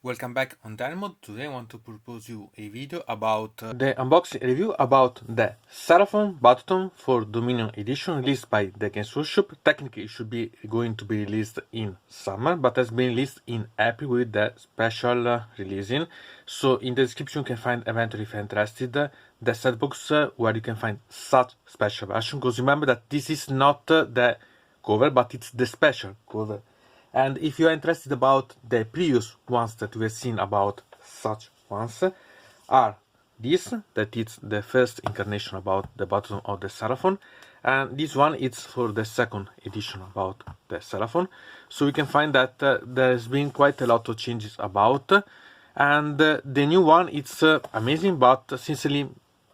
Welcome back on Dynamod. Today I want to propose you a video about the unboxing review about the Seraphon Battletome for Dominion Edition released by the Games Workshop. Technically it should be going to be released in summer, but has been released in April with the special releasing. So in the description you can find eventually if you're interested the setbox where you can find such special version, because remember that this is not the cover but it's the special cover. And if you are interested about the previous ones that we have seen about such ones, are this, that it's the first incarnation about the Battletome of the Seraphon, and this one is for the second edition about the Seraphon. So we can find that there's been quite a lot of changes about, and the new one it's amazing, but sincerely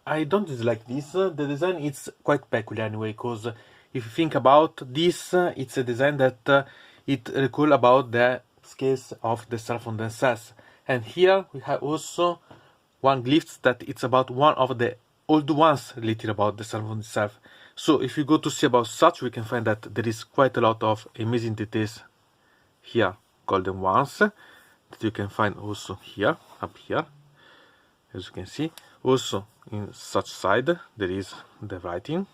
I don't dislike this. The design is quite peculiar anyway, because if you think about this, it's a design that it recall about the scales of the Seraphon themselves. And here we have also one glyph that it's about one of the old ones related about the Seraphon itself. So if you go to see about such, we can find that there is quite a lot of amazing details here, golden ones, that you can find also here, up here, as you can see. Also in such side there is the writing,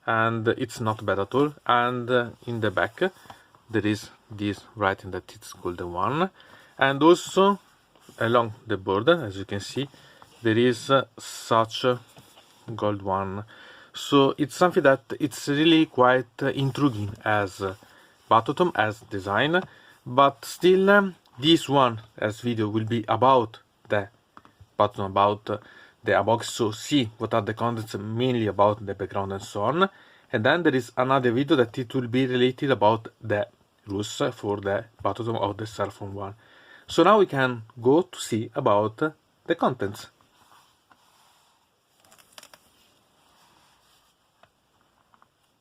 and it's not bad at all. And in the back there is this writing that it's golden one, and also along the border, as you can see, there is such a gold one. So it's something that it's really quite intriguing as Battletome, as design, but still this one as video will be about the Battletome, about the unboxing, so see what are the contents mainly about the background and so on. And then there is another video that it will be related about the rules for the Battletome of the Seraphon one. So now we can go to see about the contents.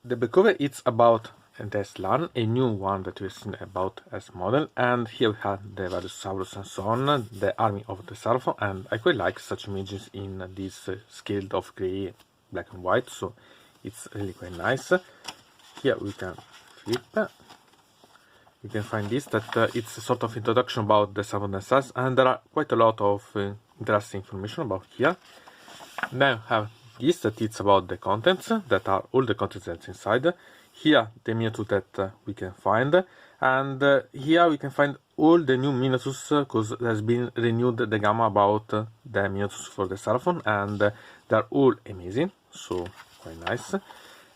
The back cover is about the Slan, a new one that we've seen about as model, and here we have the Velociraptor and so on, the army of the Seraphon, and I quite like such images in this scale of grey, black and white, so it's really quite nice. Here we can flip. You can find this, that it's a sort of introduction about the Seraphon themselves, and there are quite a lot of interesting information about here. Then we have this, that it's about the contents, that are all the contents that's inside. Here the miniatures that we can find, and here we can find all the new miniatures, because there's been renewed the gamma about the miniatures for the Seraphon, and they're all amazing, so quite nice.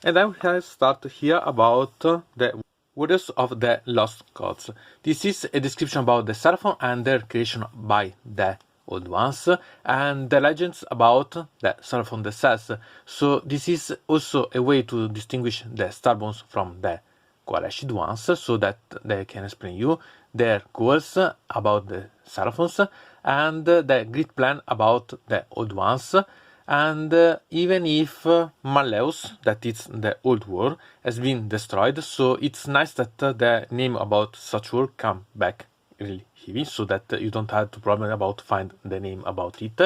And then we have start here about the Warriors of the Lost Gods. This is a description about the Seraphon and their creation by the old ones, and the legends about the Seraphon themselves. So this is also a way to distinguish the Starbones from the Coalesced ones, so that they can explain you their goals about the Seraphons and the great plan about the old ones. And even if Malleus, that is the old war, has been destroyed, so it's nice that the name about such war come back really heavy, so that you don't have to problem about find the name about it.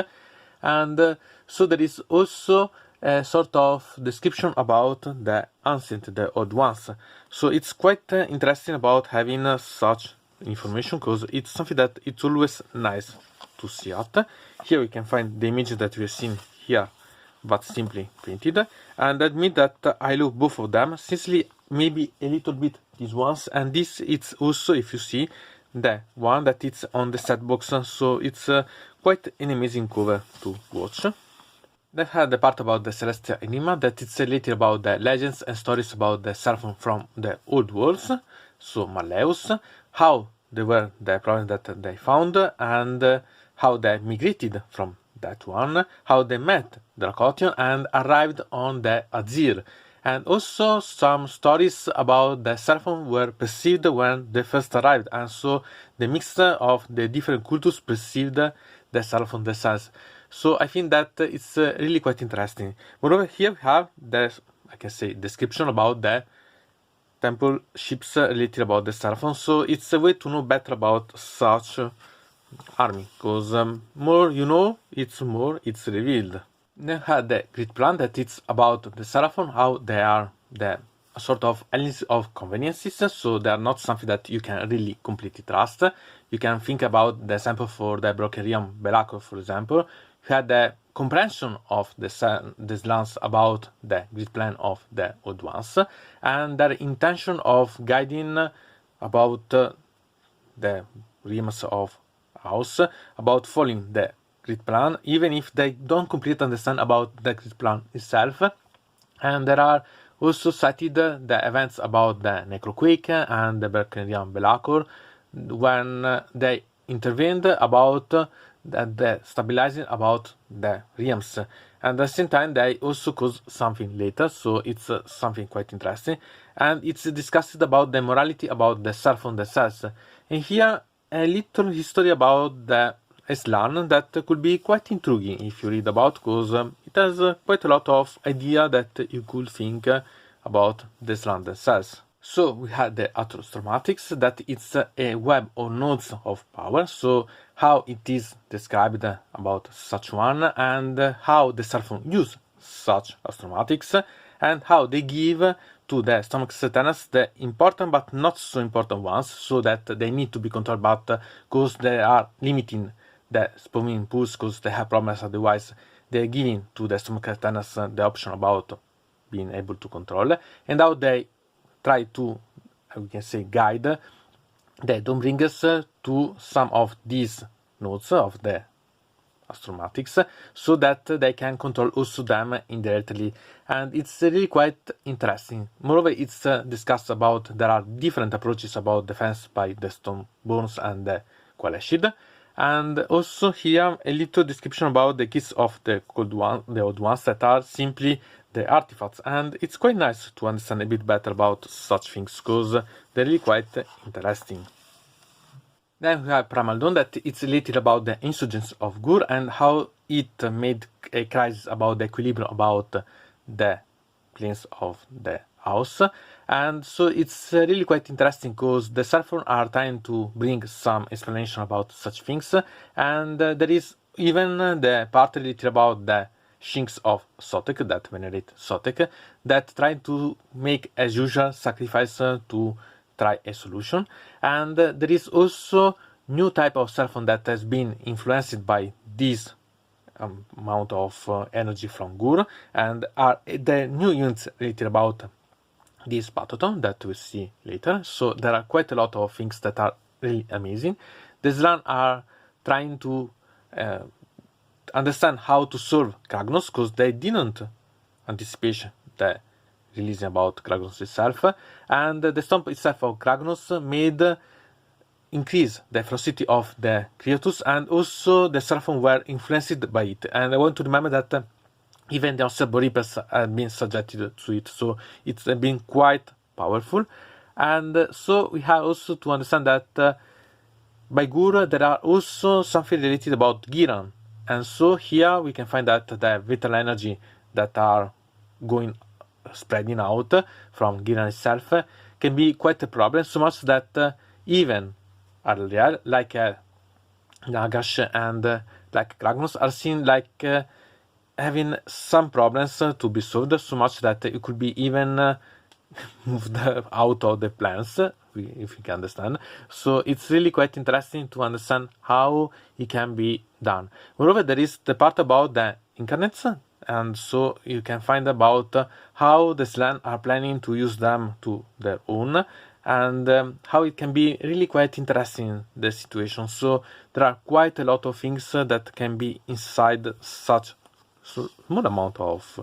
And so there is also a sort of description about the ancient, the old ones. So it's quite interesting about having such information, because it's something that it's always nice to see at. Here we can find the image that we have seen here, but simply printed, and admit that I love both of them, sincerely maybe a little bit these ones, and this it's also, if you see, the one that it's on the set box, so it's quite an amazing cover to watch. Then had the part about the Celestial Enigma, that it's related about the legends and stories about the Seraphon from the old worlds, so Malleus, how they were the problems that they found, and how they migrated from that one, how they met Dracotion and arrived on the Azir, and also some stories about the Seraphon were perceived when they first arrived, and so the mixture of the different cultures perceived the Seraphon themselves. So I think that it's really quite interesting. Moreover, here we have the, I can say, description about the temple ships related about the Seraphon, so it's a way to know better about such army, because more you know, it's more it's revealed. Then had the great plan, that it's about the Seraphon, how they are the a sort of analysis of conveniences, so they are not something that you can really completely trust. You can think about the example for the broken realm Belacor, for example. You had the comprehension of the slants about the grid plan of the old ones, and their intention of guiding about the realms of house, about following the grid plan, even if they don't completely understand about the grid plan itself. And there are also cited the events about the Necroquake and the Berkerian Belacor, when they intervened about the stabilizing about the realms. And at the same time, they also caused something later, so it's something quite interesting. And it's discussed about the morality about the Seraphon themselves. And here, a little history about the Islam that could be quite intriguing if you read about, because it has quite a lot of idea that you could think about the Islam themselves. So we had the astromatics, that it's a web of nodes of power, so how it is described about such one, and how the Seraphon use such astromatics, and how they give to the stomach tenants the important but not so important ones, so that they need to be controlled, but because they are limiting the spawning impulse, because they have problems otherwise, they're giving to the stomach tenants the option about being able to control, and how they try to, we can say, guide the Dawnbringers to some of these nodes of the astromatics, so that they can control also them indirectly. And it's really quite interesting. Moreover, it's discussed about there are different approaches about defense by the Stoneborns and the Coalesced. And also here a little description about the keys of the old ones that are simply the artifacts, and it's quite nice to understand a bit better about such things, because they're really quite interesting. Then we have Primal Dawn, that it's related about the insurgence of Gur and how it made a crisis about the equilibrium about the planes of the house. And so it's really quite interesting, because the Seraphon are trying to bring some explanation about such things, and there is even the part related about the Shinks of Sotek, that venerate Sotek, that try to make, as usual, sacrifice to try a solution. And there is also new type of Seraphon that has been influenced by this amount of energy from Gur, and are the new units related about this Battletome that we'll see later. So there are quite a lot of things that are really amazing. The Slan are trying to understand how to solve Kragnos, because they didn't anticipate the releasing about Kragnos itself, and the stomp itself of Kragnos made increase the ferocity of the creatures, and also the Seraphon were influenced by it. And I want to remember that even the Unsearchable Reapers have been subjected to it, so it's been quite powerful. And so we have also to understand that by Gur there are also something related about Giran. And so here we can find that the vital energy that are spreading out from Giran itself can be quite a problem, so much that even Arliel, like Nagash and like Kragnos, are seen like having some problems to be solved, so much that it could be even moved out of the plans, if you can understand. So it's really quite interesting to understand how it can be done. Moreover, there is the part about the incarnates, and so you can find about how the Slan are planning to use them to their own, and how it can be really quite interesting, the situation. So there are quite a lot of things that can be inside such small amount of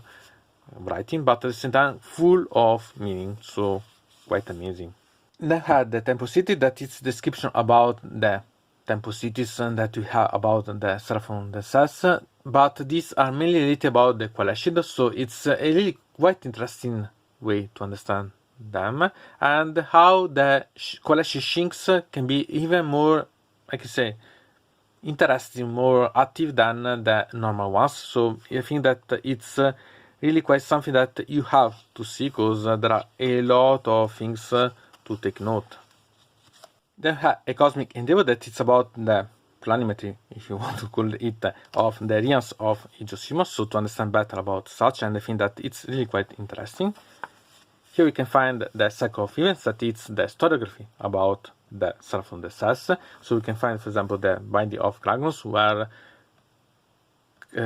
writing, but at the same time full of meaning, so quite amazing. Then had the Temple City, that is description about the Temple Cities that we have about the Seraphon themselves, but these are mainly related about the Coalesced, so it's a really quite interesting way to understand them, and how the Coalesced Shinks can be even more, I can say, interesting, more active than the normal ones. So I think that it's really quite something that you have to see, because there are a lot of things to take note. Then we have a Cosmic Endeavor, that it's about the planimetry, if you want to call it, of the realms of Age of Sigmar, so to understand better about such, and I think that it's really quite interesting. Here we can find the cycle of events, that it's the historiography about the Seraphon themselves. So we can find, for example, the binding of Kragnus, where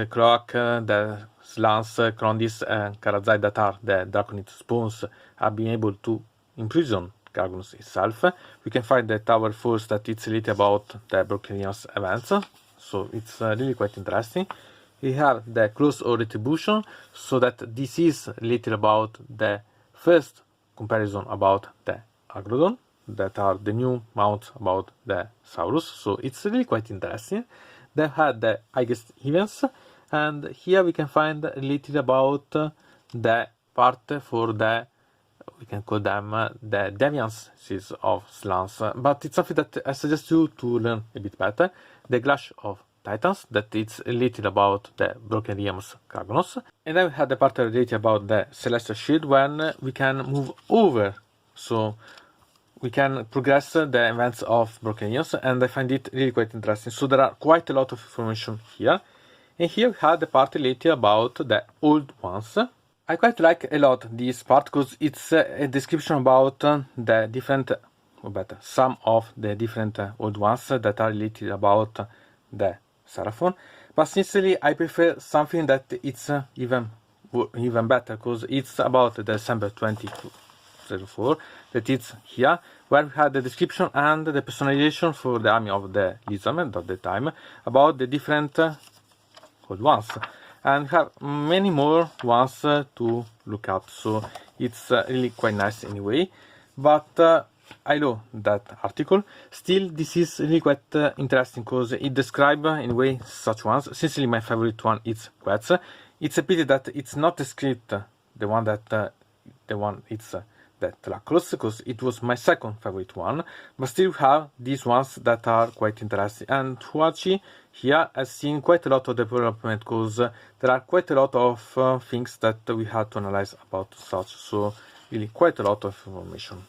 Croak, the Slans, Krondis, and Karazai, that are the Draconid spawns, have been able to imprison Kragnus itself. We can find the Tower Force, that it's related about the Brokenians events, so it's really quite interesting. We have the Close or Retribution, so that this is related about the first comparison about the Agrodon, that are the new mounts about the Saurus, so it's really quite interesting. They had the highest events, and here we can find related about the part for the, we can call them the deviances of Slans, but it's something that I suggest you to learn a bit better. The Clash of Titans, that it's related about the Broken Realms Kragnos. And then we had the part related about the Celestial Shield, when we can move over, so we can progress the events of Broken Realms, and I find it really quite interesting. So there are quite a lot of information here. And here we had the part related about the old ones. I quite like a lot this part, because it's a description about the different, or better, some of the different old ones that are related about the Seraphon. But sincerely, I prefer something that it's even better, because it's about December 2004, that it's here, where we had the description and the personalization for the army of the Lizardmen at the time, about the different old ones. And we have many more ones to look at, so it's really quite nice anyway. But I love that article. Still, this is really quite interesting, because it describes in a way such ones. Sincerely, my favorite one is Quetz. It's a pity that it's not described the one it's the Tlacros, because it was my second favorite one. But still, we have these ones that are quite interesting. And Huachi here has seen quite a lot of development, because there are quite a lot of things that we had to analyze about such. So really quite a lot of information.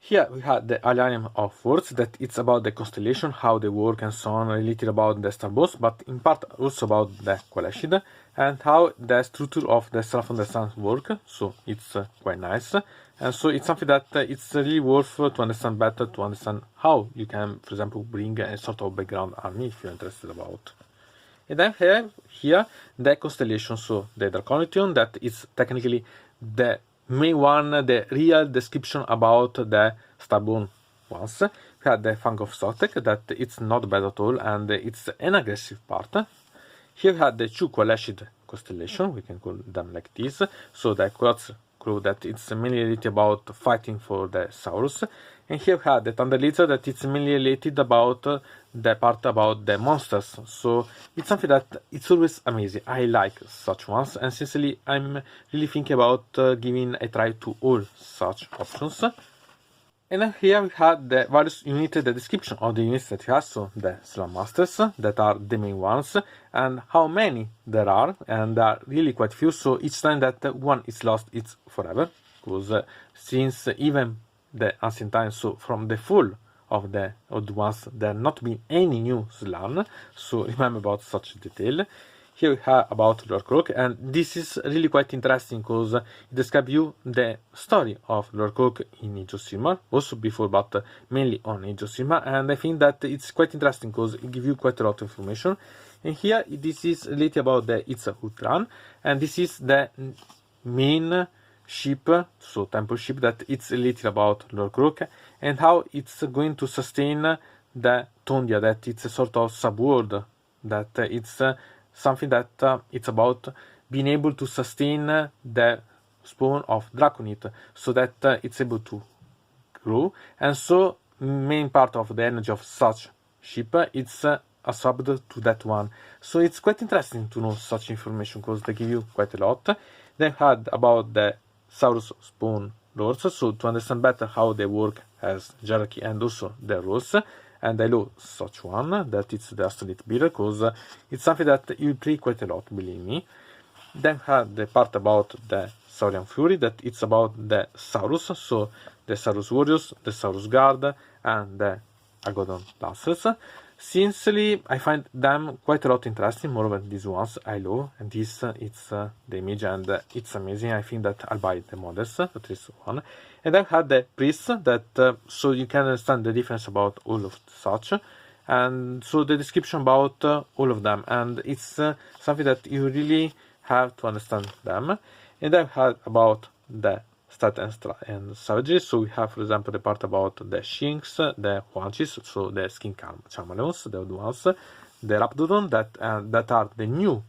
Here we have the Alliance of Words, that it's about the constellation, how they work and so on, related about the star boss, but in part also about the Qualeshid, and how the structure of the Seraphon the Sun work, so it's quite nice. And so it's something that it's really worth to understand better, to understand how you can, for example, bring a sort of background army if you're interested about. And then here the constellation, so the Draconithion, that is technically the main one, the real description about the Starborn ones. We had the Fang of Sotek, that it's not bad at all, and it's an aggressive part. Here we had the two Qualeshid constellation, we can call them like this. So the Quartz crew, that it's mainly related about fighting for the Saurus. And here we had the Thunder Lizard, that it's mainly related about the part about the monsters. So it's something that it's always amazing. I like such ones, and sincerely I'm really thinking about giving a try to all such options. And then here we had the various units, the description of the units that we have, so the Slam Masters, that are the main ones, and how many there are, and there are really quite few. So each time that one is lost, it's forever, because since even the ancient times, so from the fall of the old ones, there not been any new Slan, so remember about such detail. Here we have about Lord Croak, and this is really quite interesting, because it describes you the story of Lord Croak in Age of Sigmar, also before, but mainly on Age of Sigmar, and I think that it's quite interesting, because it gives you quite a lot of information. And here, this is related about the It's a Hutran, and this is the main ship, so temple ship, that it's related about Lord Croak, and how it's going to sustain the Tondia, that it's a sort of subworld, that it's something that it's about being able to sustain the spawn of Draconid, so that it's able to grow. And so main part of the energy of such ship, it's absorbed to that one. So it's quite interesting to know such information, because they give you quite a lot. Then had about the Saurus spawn lords, so to understand better how they work as hierarchy and also their roles. And I love such one, that it's the Astrolith Bearer, because it's something that you play quite a lot, believe me. Then had the part about the Saurian Fury, that it's about the Saurus, so the Saurus Warriors, the Saurus Guard, and the Agodon Lancers. Sincerely, I find them quite a lot interesting, more than these ones I love, and this it's the image, and it's amazing. I think that I'll buy the models, at least one. And I've had the priests that, so you can understand the difference about all of such, and so the description about all of them, and it's something that you really have to understand them. And I've had about the stat and savagery. So we have, for example, the part about the shinks, the huanchis, so the skin chameleons, the old ones, the raptodon that are the new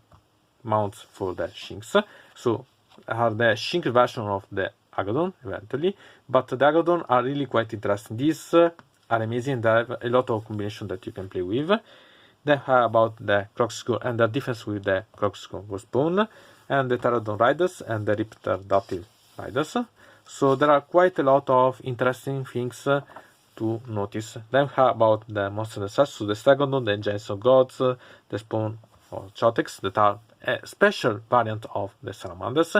mounts for the shinks. So are the shink version of the agadon eventually, but the agadon are really quite interesting. These are amazing. They have a lot of combination that you can play with. Then about the crocskull and the difference with the crocskull bone, and the pterodon riders and the ripterdactyl riders. So there are quite a lot of interesting things to notice. Then about the monster themselves, so the stegodon, the giants of gods, the spawn or chotex that are a special variant of the salamanders.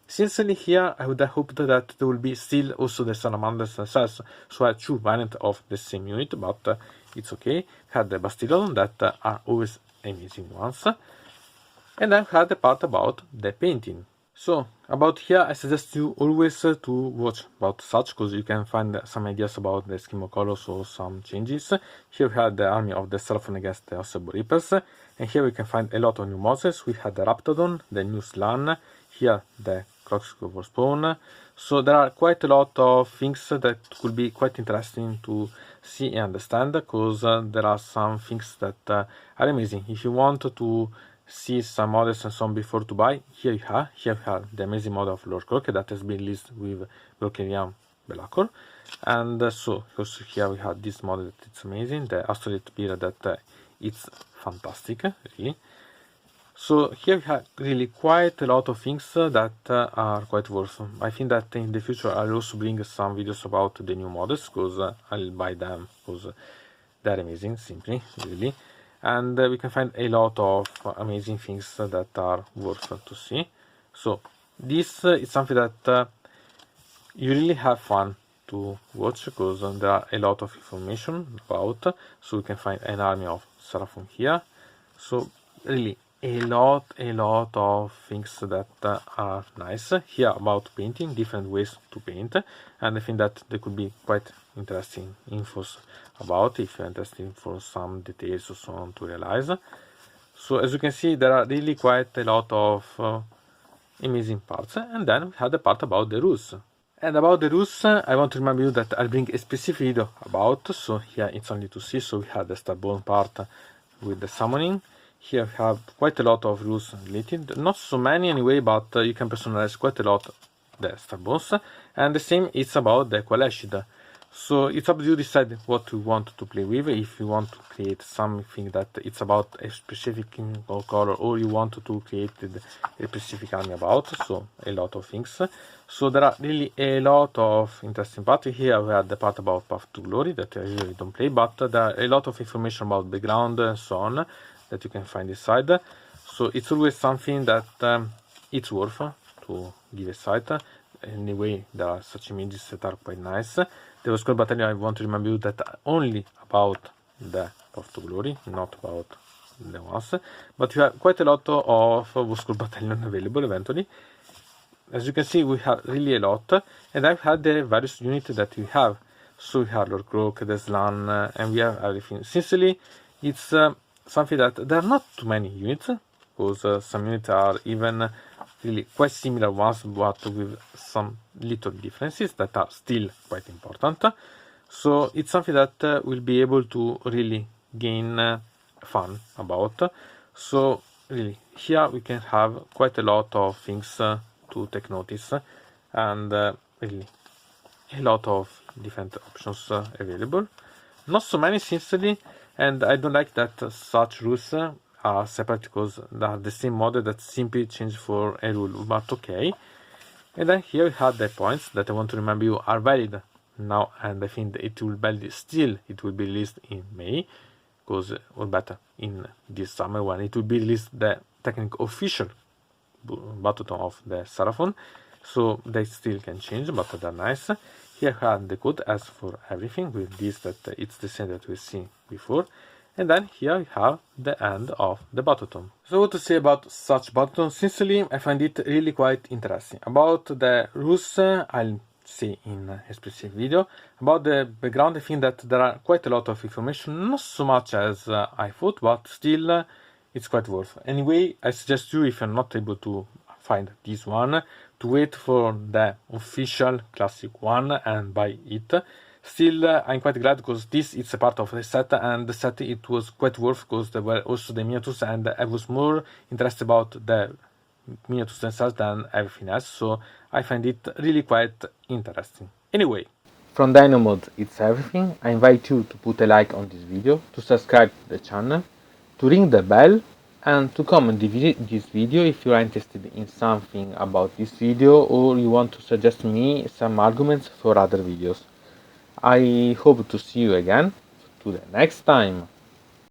Sincerely, here I would have hoped that there will be still also the salamanders themselves, so a true variant of the same unit, but it's okay. Had the bastillodon that are always amazing ones. And I've had the part about the painting. So, about here, I suggest you always to watch about such, because you can find some ideas about the scheme of colors or some changes. Here we have the army of the Seraphon against the Osebo Reapers, and here we can find a lot of new monsters. We had the Raptodon, the new Slan, here the Crocskull spawn. So there are quite a lot of things that could be quite interesting to see and understand, because there are some things that are amazing. If you want to see some models and so on before to buy, here you have the amazing model of Lord Croc that has been released with Volcanium Belacor. And so also here we have this model that it's amazing, the Astrolite Beer that it's fantastic, really. So here we have really quite a lot of things that are quite worth. I think that in the future I'll also bring some videos about the new models, because I'll buy them because they're amazing, simply, really. And we can find a lot of amazing things that are worth to see. So this is something that you really have fun to watch, because there are a lot of information about. So we can find an army of Seraphon here. So really a lot of things that are nice here about painting, different ways to paint, and I think that there could be quite interesting infos about if you're interested for some details or so on to realize. So as you can see, there are really quite a lot of amazing parts. And then we had the part about the rules. And about the rules, I want to remind you that I'll bring a specific video about. So here it's only to see. So we had the starborn part with the summoning. Here we have quite a lot of rules related, not so many anyway, but you can personalize quite a lot the starborns. And the same is about the Qualeshid. So it's up to you to decide what you want to play with. If you want to create something that it's about a specific color, or you want to create a specific army about, so a lot of things. So there are really a lot of interesting parts. Here we have the part about Path to Glory that I usually don't play, but there are a lot of information about background and so on that you can find inside. So it's always something that it's worth to give a sight. Anyway, there are such images that are quite nice. The Oscar Battalion, I want to remind you that only about the Path to Glory, not about the ones. But you have quite a lot of Oscar Battalion available eventually. As you can see, we have really a lot. And I've had the various units that we have. So we have Lord Croc, the Slan, and we have everything. Sincerely, it's something that there are not too many units, because some units are even really quite similar ones, but with some little differences that are still quite important. So it's something that will be able to really gain fun about. So really here we can have quite a lot of things to take notice, and really a lot of different options available. Not so many, sincerely, and I don't like that such rules are separate, because they are the same model that simply change for a rule, but okay. And then here we have the points that I want to remember you are valid now, and I think that it will be released in May, because or better in this summer when it will be released the technical official Battletome of the Seraphon. So they still can change, but they're nice. Here we have the code as for everything with this, that it's the same that we've seen before. And then here we have the end of the Battletome. So what to say about such Battletome? Sincerely, I find it really quite interesting. About the rules, I'll say in a specific video. About the background, I think that there are quite a lot of information, not so much as I thought, but still it's quite worth. Anyway, I suggest you, if you're not able to find this one, to wait for the official classic one and buy it. Still, I'm quite glad because this is a part of the set, and the set it was quite worth because there were also the miniatures, and I was more interested about the miniatures themselves than everything else, so I find it really quite interesting. Anyway, from Dino Mode it's everything. I invite you to put a like on this video, to subscribe to the channel, to ring the bell, and to comment this video if you are interested in something about this video or you want to suggest me some arguments for other videos. I hope to see you again to the next time.